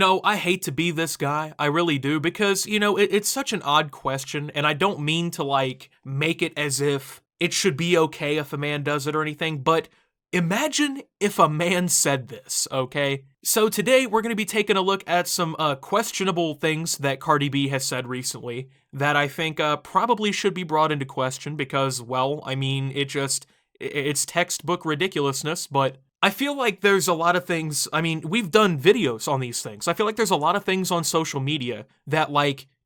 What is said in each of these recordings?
I hate to be this guy, I really do, because, it's such an odd question, and I don't mean to, make it as if it should be okay if a man does it or anything, but imagine if a man said this, okay? So today, we're gonna be taking a look at some questionable things that Cardi B has said recently that I think probably should be brought into question because, well, I mean, it's textbook ridiculousness, but I feel like there's a lot of things, I mean, we've done videos on these things. I feel like there's a lot of things on social media that,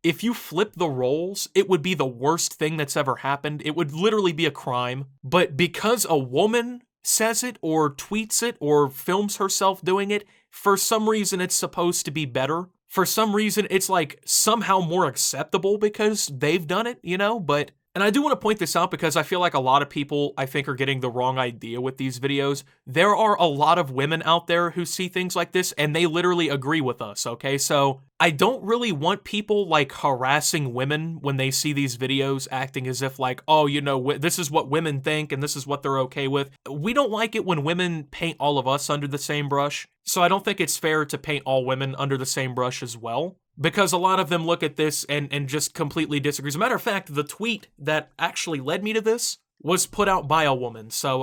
if you flip the roles, it would be the worst thing that's ever happened. It would literally be a crime. But because a woman says it or tweets it or films herself doing it, for some reason it's supposed to be better. For some reason it's somehow more acceptable because they've done it, but... And I do want to point this out because I feel like a lot of people, I think, are getting the wrong idea with these videos. There are a lot of women out there who see things like this, and they literally agree with us, okay? So I don't really want people, harassing women when they see these videos, acting as if, this is what women think, and this is what they're okay with. We don't like it when women paint all of us under the same brush, so I don't think it's fair to paint all women under the same brush as well. Because a lot of them look at this and just completely disagree. As a matter of fact, the tweet that actually led me to this was put out by a woman. So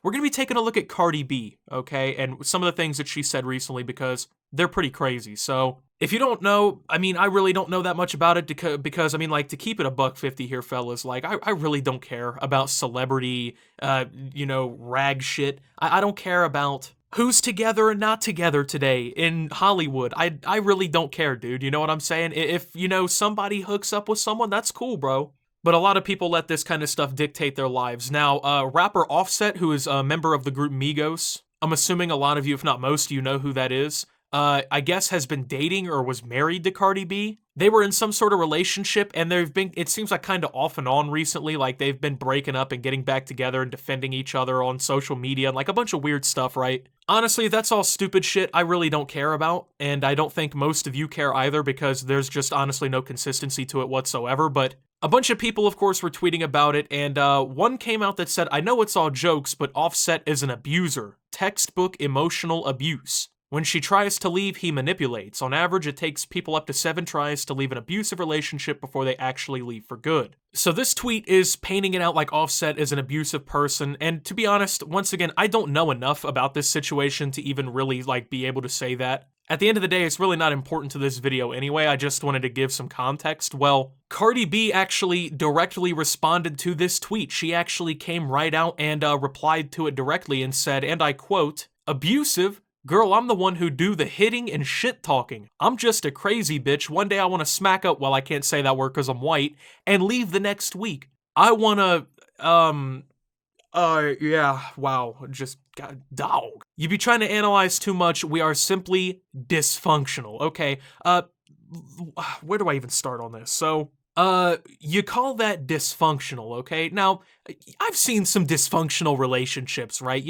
we're going to be taking a look at Cardi B, okay? And some of the things that she said recently because they're pretty crazy. So if you don't know, I mean, I really don't know that much about it because I mean, to keep it a $150 here, fellas, I really don't care about celebrity, rag shit. I don't care about... who's together and not together today in Hollywood. I really don't care, dude. You know what I'm saying? If, somebody hooks up with someone, that's cool, bro. But a lot of people let this kind of stuff dictate their lives. Now, rapper Offset, who is a member of the group Migos, I'm assuming a lot of you, if not most of you, know who that is, I guess has been dating or was married to Cardi B. They were in some sort of relationship, and it seems like kind of off and on recently, they've been breaking up and getting back together and defending each other on social media, and a bunch of weird stuff, right? Honestly, that's all stupid shit I really don't care about, and I don't think most of you care either because there's just honestly no consistency to it whatsoever, but a bunch of people, of course, were tweeting about it, and one came out that said, "I know it's all jokes, but Offset is an abuser. Textbook emotional abuse. When she tries to leave, he manipulates. On average, it takes people up to 7 tries to leave an abusive relationship before they actually leave for good." So this tweet is painting it out like Offset is an abusive person, and to be honest, once again, I don't know enough about this situation to even really, be able to say that. At the end of the day, it's really not important to this video anyway, I just wanted to give some context. Well, Cardi B actually directly responded to this tweet. She actually came right out and replied to it directly and said, and I quote, "Abusive? Girl, I'm the one who do the hitting and shit talking. I'm just a crazy bitch. One day I want to smack up," well, I can't say that word because I'm white, "and leave the next week. I want to, yeah, wow, just, God, dog. You be trying to analyze too much. We are simply dysfunctional." Okay, where do I even start on this? So, you call that dysfunctional, okay? Now, I've seen some dysfunctional relationships, right?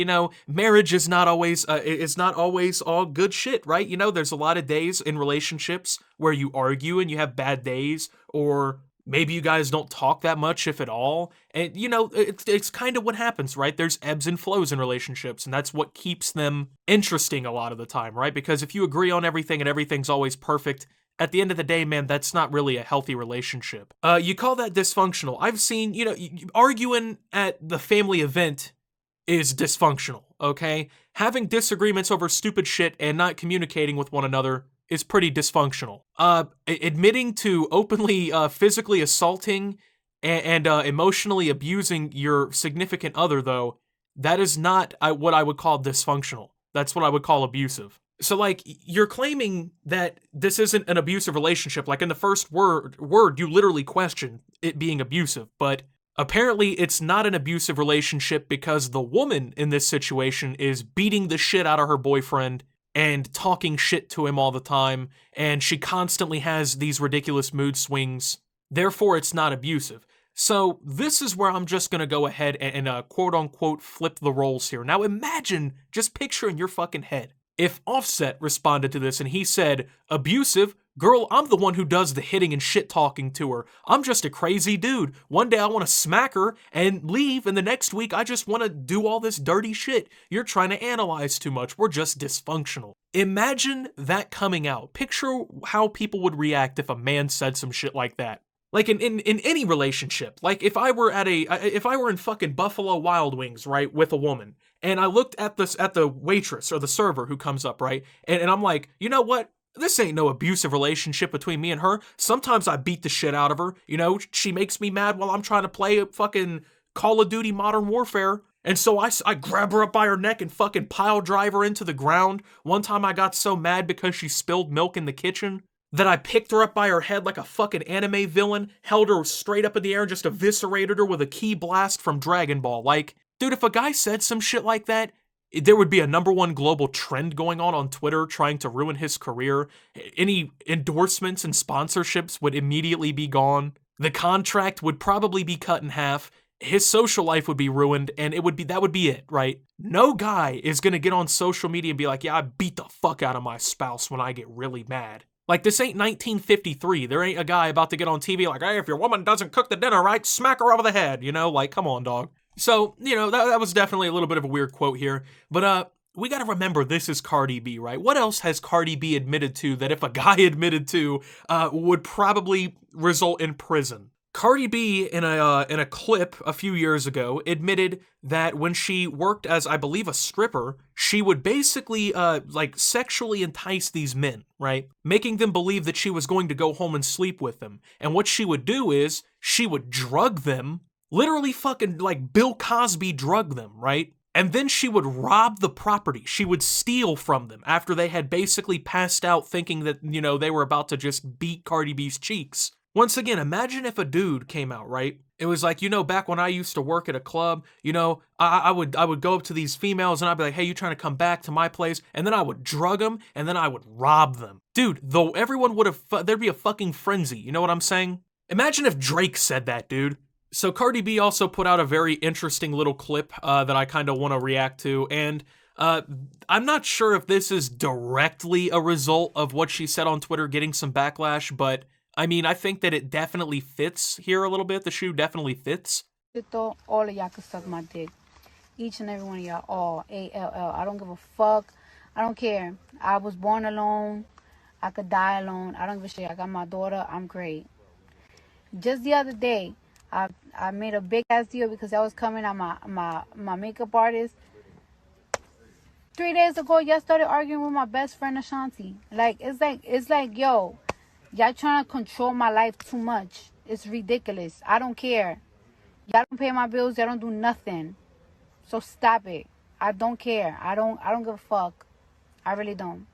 Marriage is not always all good shit, right? There's a lot of days in relationships where you argue and you have bad days, or maybe you guys don't talk that much, if at all. And, it's kind of what happens, right? There's ebbs and flows in relationships, and that's what keeps them interesting a lot of the time, right? Because if you agree on everything and everything's always perfect, at the end of the day, man, that's not really a healthy relationship. You call that dysfunctional. I've seen, arguing at the family event is dysfunctional, okay? Having disagreements over stupid shit and not communicating with one another is pretty dysfunctional. Admitting to openly physically assaulting and emotionally abusing your significant other, though, that is not what I would call dysfunctional. That's what I would call abusive. So, you're claiming that this isn't an abusive relationship. In the first word, you literally question it being abusive, but apparently it's not an abusive relationship because the woman in this situation is beating the shit out of her boyfriend and talking shit to him all the time, and she constantly has these ridiculous mood swings. Therefore, it's not abusive. So this is where I'm just going to go ahead and quote-unquote flip the roles here. Now imagine, just picture in your fucking head, if Offset responded to this and he said, abusive? Girl, I'm the one who does the hitting and shit talking to her. I'm just a crazy dude. One day I want to smack her and leave, and the next week I just want to do all this dirty shit. You're trying to analyze too much. We're just dysfunctional. Imagine that coming out. Picture how people would react if a man said some shit like that. Like in any relationship, like if I were in fucking Buffalo Wild Wings, right, with a woman, and I looked at the waitress or the server who comes up, right, and I'm like, you know what? This ain't no abusive relationship between me and her. Sometimes I beat the shit out of her. You know, she makes me mad while I'm trying to play fucking Call of Duty Modern Warfare. And so I grab her up by her neck and fucking pile drive her into the ground. One time I got so mad because she spilled milk in the kitchen that I picked her up by her head like a fucking anime villain, held her straight up in the air and just eviscerated her with a ki blast from Dragon Ball. Like, dude, if a guy said some shit like that, there would be a #1 global trend going on Twitter trying to ruin his career. Any endorsements and sponsorships would immediately be gone. The contract would probably be cut in half. His social life would be ruined, and that would be it, right? No guy is gonna get on social media and be like, yeah, I beat the fuck out of my spouse when I get really mad. Like, this ain't 1953. There ain't a guy about to get on TV like, hey, if your woman doesn't cook the dinner right, smack her over the head, you know? Like, come on, dog. So, you know, that was definitely a little bit of a weird quote here. But we gotta remember this is Cardi B, right? What else has Cardi B admitted to that if a guy admitted to would probably result in prison? Cardi B, in a clip a few years ago, admitted that when she worked as, I believe, a stripper, she would basically, like, sexually entice these men, right? Making them believe that she was going to go home and sleep with them. And what she would do is, she would drug them, literally fucking, like, Bill Cosby drug them, right? And then she would rob the property. She would steal from them after they had basically passed out thinking that, you know, they were about to just beat Cardi B's cheeks. Once again, imagine if a dude came out, right? It was like, you know, back when I used to work at a club, you know, I would go up to these females and I'd be like, hey, you trying to come back to my place? And then I would drug them and then I would rob them. Dude, though everyone would have, there'd be a fucking frenzy. You know what I'm saying? Imagine if Drake said that, dude. So Cardi B also put out a very interesting little clip that I kind of want to react to. And I'm not sure if this is directly a result of what she said on Twitter getting some backlash, but I mean, I think that it definitely fits here a little bit. The shoe definitely fits. All of y'all can suck my dick. Each and every one of y'all, all, A-L-L. I don't give a fuck. I don't care. I was born alone. I could die alone. I don't give a shit. I got my daughter. I'm great. Just the other day, I made a big ass deal because I was coming at my makeup artist. 3 days ago, y'all started arguing with my best friend Ashanti. It's like, yo, y'all trying to control my life too much. It's ridiculous. I don't care. Y'all don't pay my bills. Y'all don't do nothing. So stop it. I don't care. I don't give a fuck. I really don't.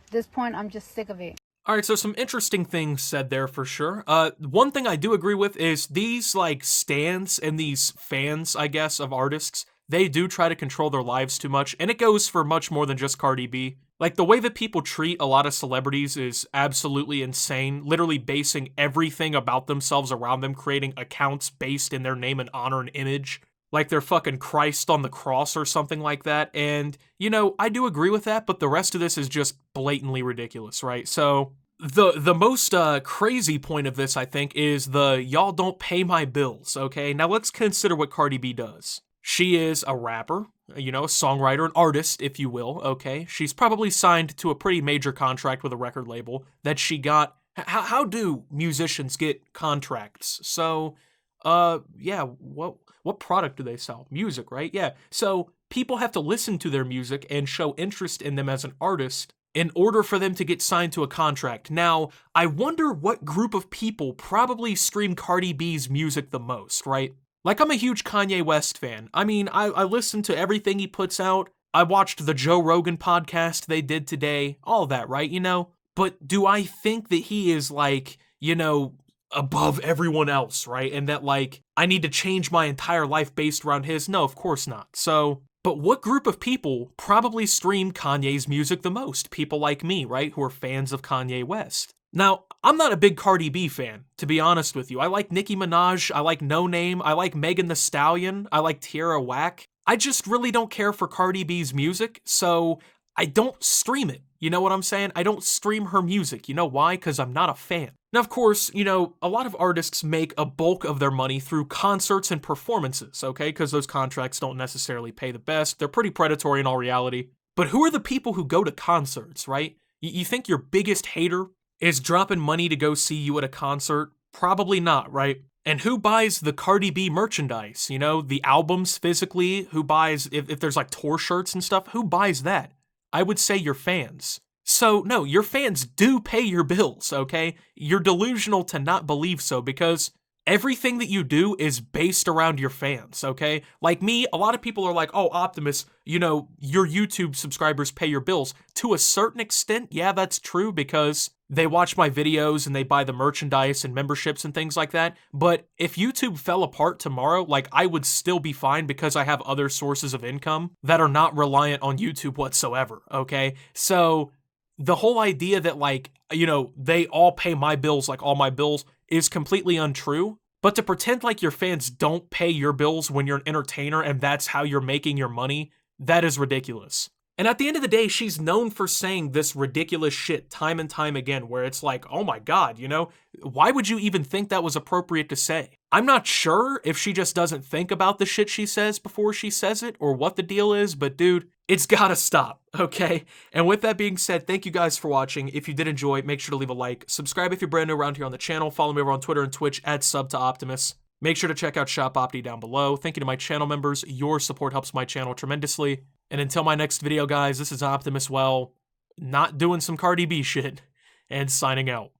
At this point, I'm just sick of it. All right, so some interesting things said there for sure. One thing I do agree with is these, like, stans and these fans, I guess, of artists, they do try to control their lives too much, and it goes for much more than just Cardi B. Like, the way that people treat a lot of celebrities is absolutely insane, literally basing everything about themselves around them, creating accounts based in their name and honor and image, like they're fucking Christ on the cross or something like that. And, you know, I do agree with that, but the rest of this is just blatantly ridiculous, right? So the most crazy point of this, I think, is the y'all don't pay my bills, okay? Now let's consider what Cardi B does. She is a rapper, you know, a songwriter, an artist, if you will, okay? She's probably signed to a pretty major contract with a record label that she got. How do musicians get contracts? So, yeah, what product do they sell? Music, right? Yeah. So people have to listen to their music and show interest in them as an artist in order for them to get signed to a contract. Now, I wonder what group of people probably stream Cardi B's music the most, right? Like, I'm a huge Kanye West fan. I mean, I listen to everything he puts out. I watched the Joe Rogan podcast they did today. All that, right? You know? But do I think that he is, like, you know, above everyone else, right? And that, like, I need to change my entire life based around his? No, of course not. So, but what group of people probably stream Kanye's music the most? People like me, right? Who are fans of Kanye West. Now, I'm not a big Cardi B fan, to be honest with you. I like Nicki Minaj, I like No Name, I like Megan Thee Stallion, I like Tierra Whack. I just really don't care for Cardi B's music, so I don't stream it. You know what I'm saying? I don't stream her music. You know why? Because I'm not a fan. Now, of course, you know, a lot of artists make a bulk of their money through concerts and performances, okay? Because those contracts don't necessarily pay the best. They're pretty predatory in all reality. But who are the people who go to concerts, right? You think your biggest hater is dropping money to go see you at a concert? Probably not, right? And who buys the Cardi B merchandise? You know, the albums physically? Who buys, if there's like tour shirts and stuff, who buys that? I would say your fans. So, no, your fans do pay your bills, okay? You're delusional to not believe so because everything that you do is based around your fans, okay? Like me, a lot of people are like, oh, Optimus, you know, your YouTube subscribers pay your bills. To a certain extent, yeah, that's true because they watch my videos and they buy the merchandise and memberships and things like that. But if YouTube fell apart tomorrow, like I would still be fine because I have other sources of income that are not reliant on YouTube whatsoever, okay? So the whole idea that like, you know, they all pay my bills, like all my bills, is completely untrue. But to pretend like your fans don't pay your bills when you're an entertainer and that's how you're making your money, that is ridiculous. And at the end of the day, she's known for saying this ridiculous shit time and time again, where it's like, oh my god, you know, why would you even think that was appropriate to say? I'm not sure if she just doesn't think about the shit she says before she says it, or what the deal is, but dude, it's gotta stop, okay? And with that being said, thank you guys for watching. If you did enjoy, make sure to leave a like. Subscribe if you're brand new around here on the channel. Follow me over on Twitter and Twitch at @SubToOptimus. Make sure to check out Shop Opti down below. Thank you to my channel members. Your support helps my channel tremendously. And until my next video, guys, this is Optimus, well, not doing some Cardi B shit, and signing out.